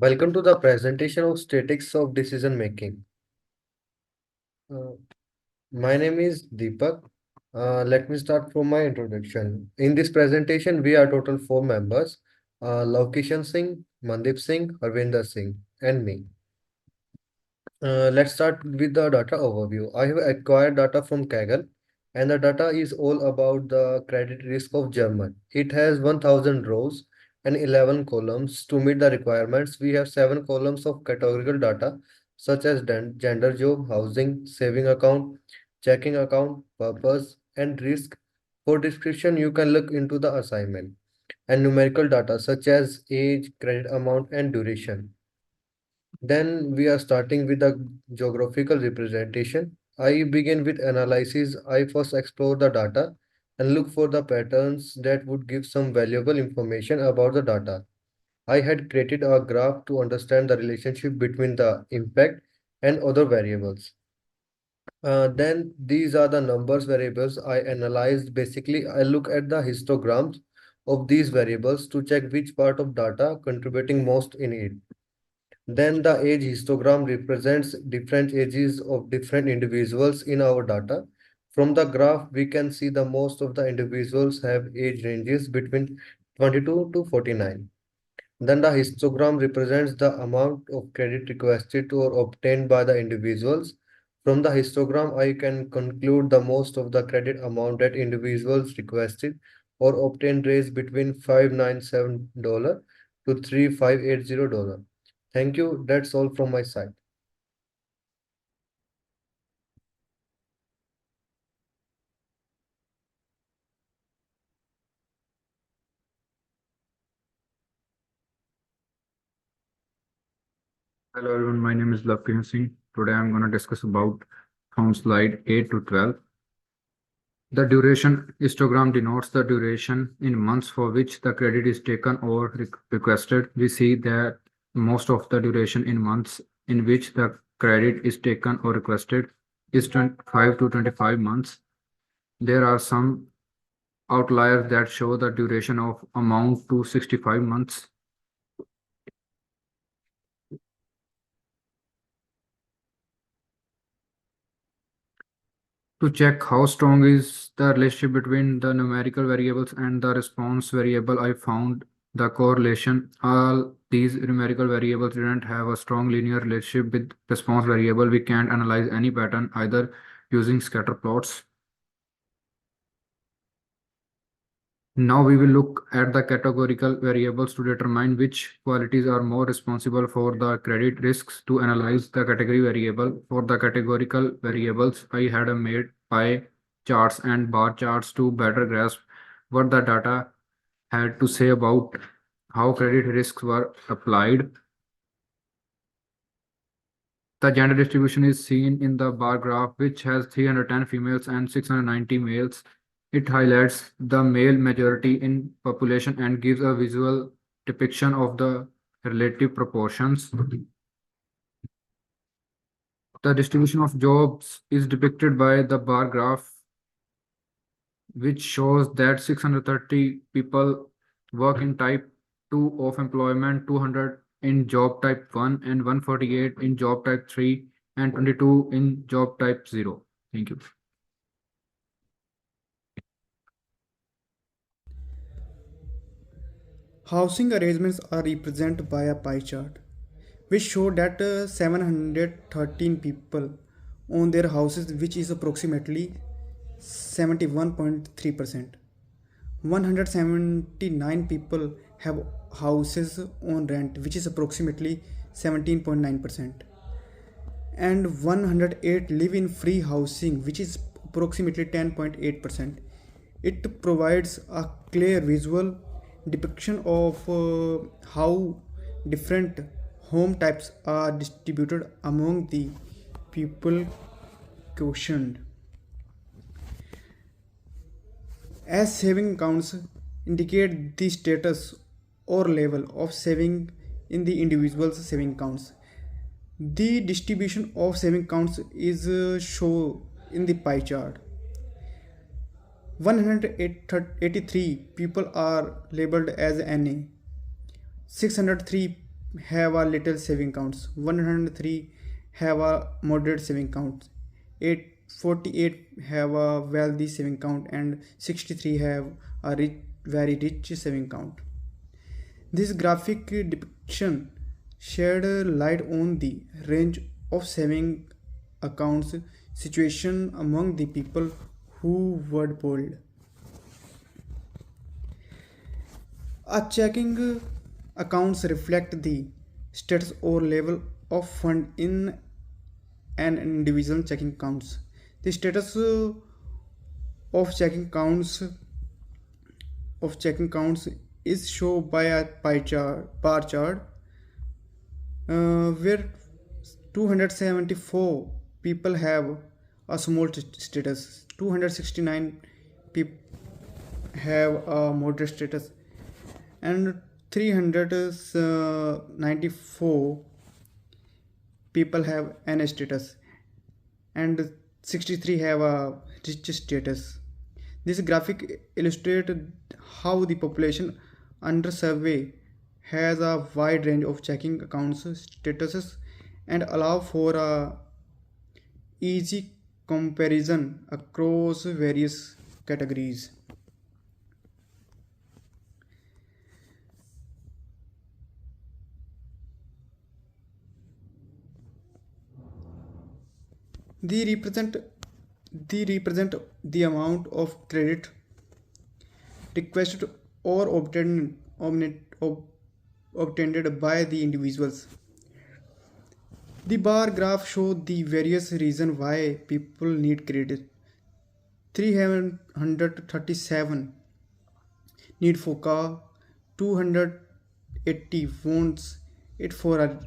Welcome to the presentation of statistics of decision making. Uh, my name is Deepak. Let me start from my introduction. In this presentation, we are total four members, Lavkishan Singh, Mandeep Singh, Harvinder Singh, and me. Let's start with the data overview. I have acquired data from Kaggle, and the data is all about the credit risk of German. It has 1000 rows and 11 columns. To meet the requirements, we have 7 columns of categorical data such as gender, job, housing, saving account, checking account, purpose, and risk. For description, you can look into the assignment and numerical data such as age, credit amount, and duration. Then we are starting with the geographical representation. I begin with analysis. I first explore the data and look for the patterns that would give some valuable information about the data. I had created a graph to understand the relationship between the impact and other variables. Then these are the numbers variables I analyzed. Basically, I look at the histograms of these variables to check which part of data contributing most in it. Then the age histogram represents different ages of different individuals in our data. From the graph, we can see the most of the individuals have age ranges between 22 to 49. Then the histogram represents the amount of credit requested or obtained by the individuals. From the histogram, I can conclude the most of the credit amount that individuals requested or obtained range between $597 to $3580. Thank you. That's all from my side. Hello everyone, my name is Lavkin Singh. Today I'm going to discuss about from slide 8 to 12. The duration histogram denotes the duration in months for which the credit is taken or requested. We see that most of the duration in months in which the credit is taken or requested is 25 to 25 months. There are some outliers that show the duration of amount to 65 months. To check how strong is the relationship between the numerical variables and the response variable, I found the correlation. All these numerical variables didn't have a strong linear relationship with response variable. We can't analyze any pattern either using scatter plots. Now we will look at the categorical variables to determine which qualities are more responsible for the credit risks. To analyze the category variable for the categorical variables, I had made pie charts and bar charts to better grasp what the data had to say about how credit risks were applied. The gender distribution is seen in the bar graph, which has 310 females and 690 males. It highlights the male majority in population and gives a visual depiction of the relative proportions. The distribution of jobs is depicted by the bar graph, which shows that 630 people work in type 2 of employment, 200 in job type 1, and 148 in job type 3, and 22 in job type 0. Thank you. Housing arrangements are represented by a pie chart, which show that 713 people own their houses, which is approximately 71.3%. 179 people have houses on rent, which is approximately 17.9%. And 108 live in free housing, which is approximately 10.8%. It provides a clear visual depiction of how different home types are distributed among the people questioned. As saving accounts indicate the status or level of saving in the individual's saving accounts. The distribution of saving accounts is shown in the pie chart. 183 people are labeled as NA. 603 have a little saving counts, 103 have a moderate saving count, 48 have a wealthy saving count, and 63 have a very rich saving count. This graphic depiction shed light on the range of saving accounts situation among the people who were polled. A checking accounts reflect the status or level of fund in an individual checking accounts. The status of checking accounts is shown by a bar chart where 274 people have a small status, 269 people have a moderate status, and 394 people have an status, and 63 have a rich status. This graphic illustrates how the population under survey has a wide range of checking accounts statuses and allow for a easy comparison across various categories. They represent the amount of credit requested or obtained by the individuals. The bar graph shows the various reasons why people need credit. 337 need for car, 280 wants it for a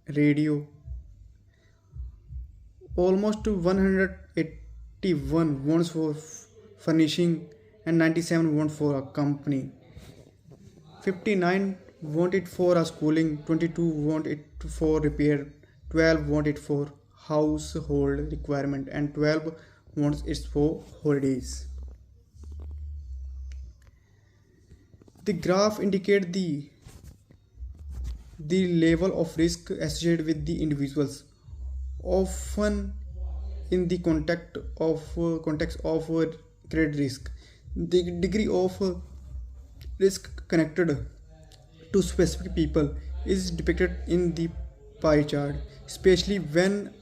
radio, almost 181 wants for furnishing, and 97 want for a company. 59 want it for a schooling, 22 want it for repair, 12 want it for household requirement, and 12 wants it for holidays. The graph indicates the level of risk associated with the individuals, often in the context of credit risk. The degree of risk connected to specific people is depicted in the pie chart, especially when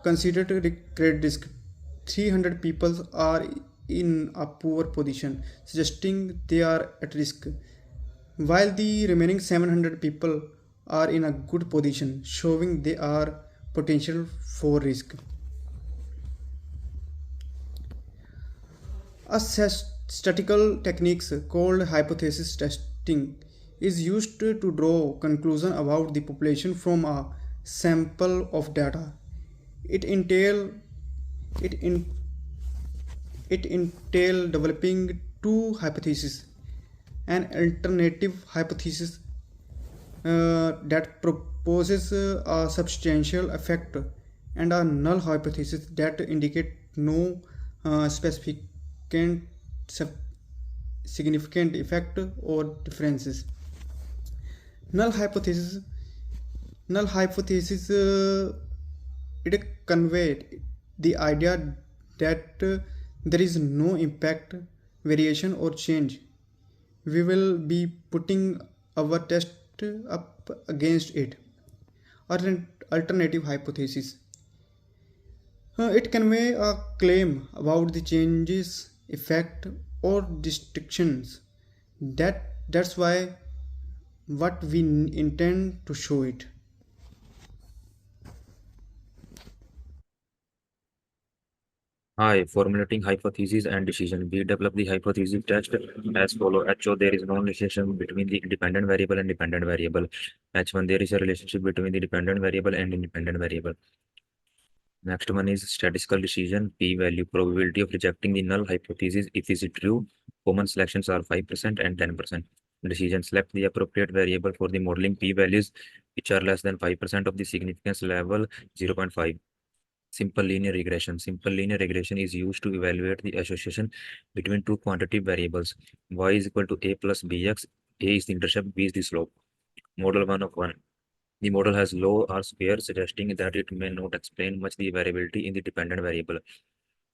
considered credit risk. 300 people are in a poor position, suggesting they are at risk, while the remaining 700 people are in a good position, showing they are potential for risk. A statistical techniques called hypothesis testing is used to draw conclusion about the population from a sample of data. It entail developing two hypotheses: an alternative hypothesis that proposes a substantial effect, and a null hypothesis that indicate no significant effect or differences. Null hypothesis it conveyed the idea that there is no impact, variation, or change. We will be putting our test up against it. Alternative hypothesis. It convey a claim about the changes, effect, or distinctions. That's why what we intend to show it. Hi, formulating hypothesis and decision. We develop the hypothesis test as follow. HO, there is no relationship between the independent variable and dependent variable. H1, there is a relationship between the dependent variable and independent variable. Next one is statistical decision, p-value, probability of rejecting the null hypothesis if is it true. Common selections are 5% and 10%. Decision, select the appropriate variable for the modeling p-values which are less than 5% of the significance level 0.5. Simple linear regression. Simple linear regression is used to evaluate the association between two quantitative variables. Y is equal to a plus bx. A is the intercept, b is the slope. Model 1 of 1. The model has low R square, suggesting that it may not explain much the variability in the dependent variable.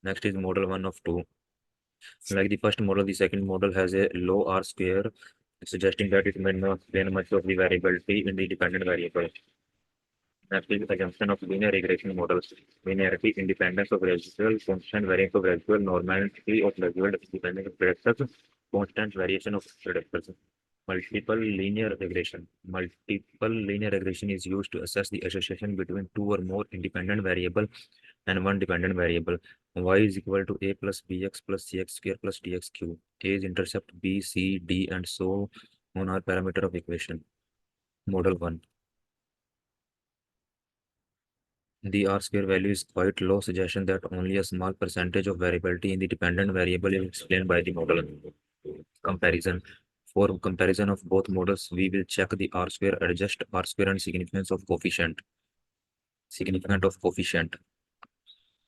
Next is model 1 of 2. Like the first model, the second model has a low R square, suggesting that it may not explain much of the variability in the dependent variable. Next is assumption of linear regression models. Linearity, independence of residual, constant variance of residual, normality of residual, dependence of predictors, constant variation of predictors. Multiple linear regression. Multiple linear regression is used to assess the association between two or more independent variable and one dependent variable. Y is equal to a plus bx plus cx square plus dx cube. A is intercept b, c, d, and so on are parameter of equation. Model 1. The R square value is quite low, suggestion that only a small percentage of variability in the dependent variable is explained by the model. Comparison. For comparison of both models, we will check the R square, adjust R square and significance of coefficient. Significant of coefficient.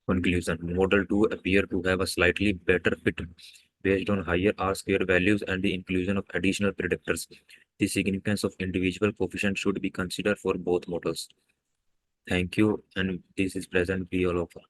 Conclusion. Model 2 appear to have a slightly better fit based on higher R square values and the inclusion of additional predictors. The significance of individual coefficient should be considered for both models. Thank you, and this is present B all over.